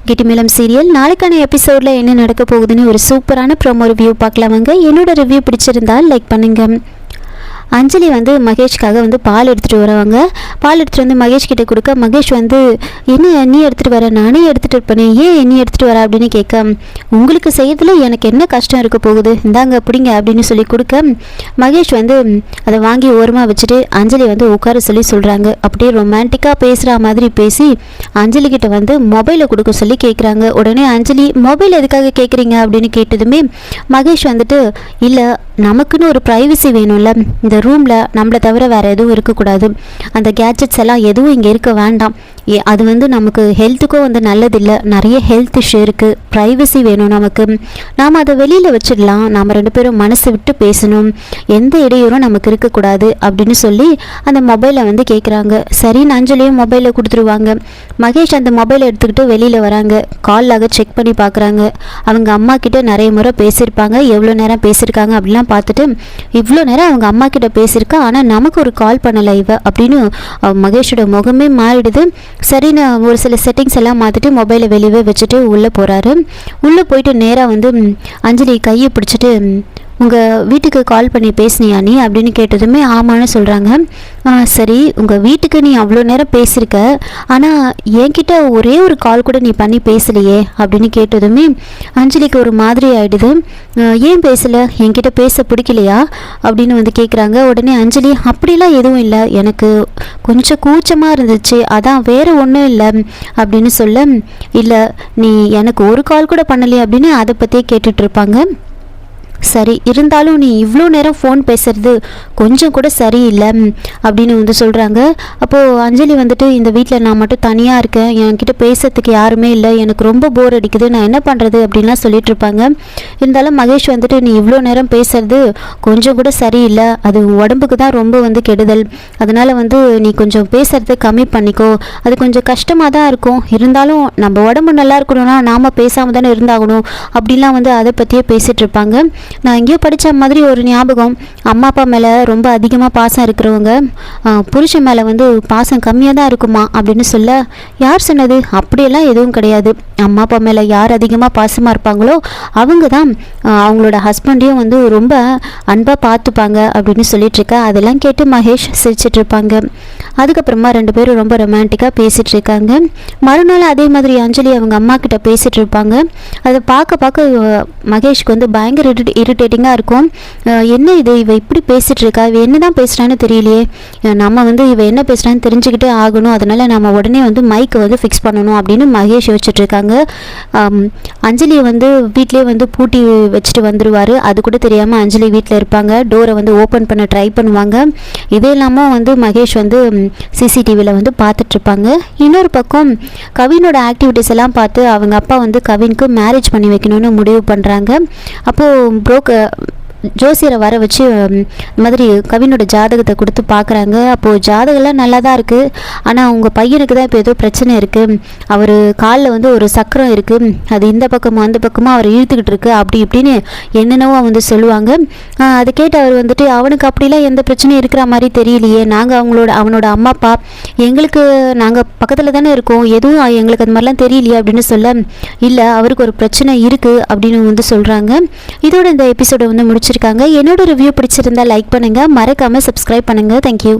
கிட்டிமேளம் serial நாளைக்கான எபிசோடில் என்ன நடக்க போகுதுன்னு ஒரு சூப்பரான ப்ரோமோ ரிவ்யூ பார்க்கலாமாங்க. என்னோட ரிவ்யூ பிடிச்சிருந்தால் லைக் பண்ணுங்கள். அஞ்சலி வந்து மகேஷ்காக வந்து பால் எடுத்துகிட்டு வருவாங்க. பால் எடுத்துகிட்டு வந்து மகேஷ் கிட்டே கொடுக்க மகேஷ் வந்து என்ன நீ எடுத்துகிட்டு வர, நானே எடுத்துகிட்டு இருப்பேனே, ஏன் நீ எடுத்துகிட்டு வர அப்படின்னு கேட்க, உங்களுக்கு செய்யறதுல எனக்கு என்ன கஷ்டம் இருக்க போகுது, இந்தாங்க பிடிங்க அப்படின்னு சொல்லி கொடுக்க மகேஷ் வந்து அதை வாங்கி ஓரமாக வச்சுட்டு அஞ்சலி வந்து உட்கார சொல்லி சொல்கிறாங்க. அப்படியே ரொமான்டிக்காக பேசுகிற மாதிரி பேசி அஞ்சலி கிட்ட வந்து மொபைலை கொடுக்க சொல்லி கேட்குறாங்க. உடனே அஞ்சலி மொபைல் எதுக்காக கேட்குறீங்க அப்படின்னு கேட்டதுமே மகேஷ் வந்துட்டு இல்லை நமக்குன்னு ஒரு ப்ரைவசி வேணும்ல, இந்த ரூமில் நம்மளை தவிர வேறு எதுவும் இருக்கக்கூடாது, அந்த கேட்ஜெட்ஸ் எல்லாம் எதுவும் இங்கே இருக்க வேண்டாம், அது வந்து நமக்கு ஹெல்த்துக்கும் வந்து நல்லதில்லை, நிறைய ஹெல்த் இஷ்யூ இருக்குது, ப்ரைவசி வேணும் நமக்கு, நாம் அதை வெளியில் வச்சிடலாம், நாம் ரெண்டு பேரும் மனசு விட்டு பேசணும், எந்த இடையூறும் நமக்கு இருக்கக்கூடாது அப்படின்னு சொல்லி அந்த மொபைலை வந்து கேட்குறாங்க. சரின்னு அஞ்சலியும் மொபைலை கொடுத்துருவாங்க. மகேஷ் அந்த மொபைலை எடுத்துக்கிட்டு வெளியில் வராங்க. கால்லாக செக் பண்ணி பார்க்குறாங்க. அவங்க அம்மா கிட்ட நிறைய முறை பேசியிருப்பாங்க, எவ்வளோ நேரம் பேசியிருக்காங்க அப்படிலாம் பார்த்துட்டு இவ்வளோ நேரம் அவங்க அம்மா கிட்ட பேசியிருக்கா, ஆனால் நமக்கு ஒரு கால் பண்ணலை இவ அப்படின்னு மகேஷோட முகமே மாறிடுது. சரின்னு ஒரு சில செட்டிங்ஸ் எல்லாம் மாற்றிட்டு மொபைலை வெளியே வச்சுட்டு உள்ளே போகிறாரு. உள்ளே போயிட்டு நேராக வந்து அஞ்சலி கையை பிடிச்சிட்டு உங்கள் வீட்டுக்கு கால் பண்ணி பேசினியா நீ அப்படின்னு கேட்டதுமே ஆமான்னு சொல்கிறாங்க. சரி உங்கள் வீட்டுக்கு நீ அவ்வளோ நேரம் பேசியிருக்க, ஆனால் என்கிட்ட ஒரே ஒரு கால் கூட நீ பண்ணி பேசலையே அப்படின்னு கேட்டதுமே அஞ்சலிக்கு ஒரு மாதிரி ஆகிடுது. ஏன் பேசலை, என்கிட்ட பேச பிடிக்கலையா அப்படின்னு வந்து கேட்குறாங்க. உடனே அஞ்சலி அப்படிலாம் எதுவும் இல்லை, எனக்கு கொஞ்சம் கூச்சமாக இருந்துச்சு, அதான் வேறு ஒன்றும் இல்லை அப்படின்னு சொல்ல, இல்லை நீ எனக்கு ஒரு கால் கூட பண்ணலையே அப்படின்னு அதை பற்றியே கேட்டுட்ருப்பாங்க. சரி இருந்தாலும் நீ இவ்வளோ நேரம் ஃபோன் பேசுறது கொஞ்சம் கூட சரியில்லை அப்படின்னு வந்து சொல்கிறாங்க. அப்போது அஞ்சலி வந்துட்டு இந்த வீட்டில் நான் மட்டும் தனியாக இருக்கேன், என்கிட்ட பேசுறதுக்கு யாருமே இல்லை, எனக்கு ரொம்ப போர் அடிக்குது, நான் என்ன பண்ணுறது அப்படின்லாம் சொல்லிட்டு இருப்பாங்க. இருந்தாலும் மகேஷ் வந்துட்டு நீ இவ்வளோ நேரம் பேசுறது கொஞ்சம் கூட சரியில்லை, அது உடம்புக்கு தான் ரொம்ப வந்து கெடுதல், அதனால் வந்து நீ கொஞ்சம் பேசுறத கம்மி பண்ணிக்கோ, அது கொஞ்சம் கஷ்டமாக தான் இருக்கும், இருந்தாலும் நம்ம உடம்பு நல்லா இருக்கணும்னா நாம் பேசாமல் தானே இருந்தாகணும் அப்படிலாம் வந்து அதை பற்றியே பேசிகிட்டு இருப்பாங்க. நான் எங்கேயோ படித்த மாதிரி ஒரு ஞாபகம், அம்மா அப்பா மேலே ரொம்ப அதிகமாக பாசம் இருக்கிறவங்க புருஷன் மேலே வந்து பாசம் கம்மியாக தான் இருக்குமா அப்படின்னு சொல்ல, யார் சொன்னது, அப்படியெல்லாம் எதுவும் கிடையாது, அம்மா அப்பா மேலே யார் அதிகமாக பாசமாக இருப்பாங்களோ அவங்க தான் அவங்களோட ஹஸ்பண்டையும் வந்து ரொம்ப அன்பாக பார்த்துப்பாங்க அப்படின்னு சொல்லிட்டு இருக்க. அதெல்லாம் கேட்டு மகேஷ் சிரிச்சிட்டு இருப்பாங்க. அதுக்கப்புறமா ரெண்டு பேரும் ரொம்ப ரொமான்டிக்காக பேசிகிட்டு இருக்காங்க. மறுநாள் அதே மாதிரி அஞ்சலி அவங்க அம்மா கிட்ட பேசிகிட்டு இருப்பாங்க. அதை பார்க்க மகேஷ்க்கு வந்து பயங்கர இரிட்டேட்டிங்காக இருக்கும். என்ன இது, இவ இப்படி பேசிகிட்டு இருக்கா, இவ என்ன தான் பேசுகிறான்னு தெரியலையே, நம்ம வந்து இவ என்ன பேசுகிறான்னு தெரிஞ்சுக்கிட்டே ஆகணும், அதனால் நம்ம உடனே வந்து மைக்கை வந்து ஃபிக்ஸ் பண்ணணும் அப்படின்னு மகேஷ் யோசிச்சுட்டு இருக்காங்க. அஞ்சலியை வந்து வீட்டிலே வந்து பூட்டி வச்சுட்டு வந்துடுவார். அது கூட தெரியாமல் அஞ்சலி வீட்டில் இருப்பாங்க. டோரை வந்து ஓப்பன் பண்ண ட்ரை பண்ணுவாங்க. இதே இல்லாமல் வந்து மகேஷ் வந்து சிசிடிவியில் வந்து பார்த்துட்ருப்பாங்க. இன்னொரு பக்கம் கவினோட ஆக்டிவிட்டீஸ் எல்லாம் பார்த்து அவங்க அப்பா வந்து கவினுக்கு மேரேஜ் பண்ணி வைக்கணும்னு முடிவு பண்ணுறாங்க. அப்போது ஜோசியரை வர வச்சு இந்த மாதிரி கவினோட ஜாதகத்தை கொடுத்து பார்க்குறாங்க. அப்போது ஜாதகம்லாம் நல்லா தான் இருக்குது, ஆனால் உங்கள் பையனுக்கு தான் இப்போ ஏதோ பிரச்சனை இருக்குது, அவர் காலில் வந்து ஒரு சக்கரம் இருக்குது, அது இந்த பக்கமும் அந்த பக்கமும் அவர் இழுத்துக்கிட்டு இருக்குது அப்படி இப்படின்னு என்னென்னவோ வந்து சொல்லுவாங்க. அதை கேட்டு அவர் வந்துட்டு அவனுக்கு அப்படிலாம் எந்த பிரச்சனையும் இருக்கிற மாதிரி தெரியலையே, நாங்கள் அவனோட அம்மா அப்பா எங்களுக்கு நாங்கள் பக்கத்தில் தானே இருக்கோம், எதுவும் எங்களுக்கு அது மாதிரிலாம் தெரியலையே அப்படின்னு சொல்ல, இல்லை அவருக்கு ஒரு பிரச்சனை இருக்குது அப்படின்னு வந்து சொல்கிறாங்க. இதோட இந்த எபிசோடை வந்து முடிச்சிருக்காங்க. என்னோட ரிவ்யூ பிடிச்சிருந்தா லைக் பண்ணுங்கள், மறக்காமல் சப்ஸ்கிரைப் பண்ணுங்கள். தேங்க்யூ.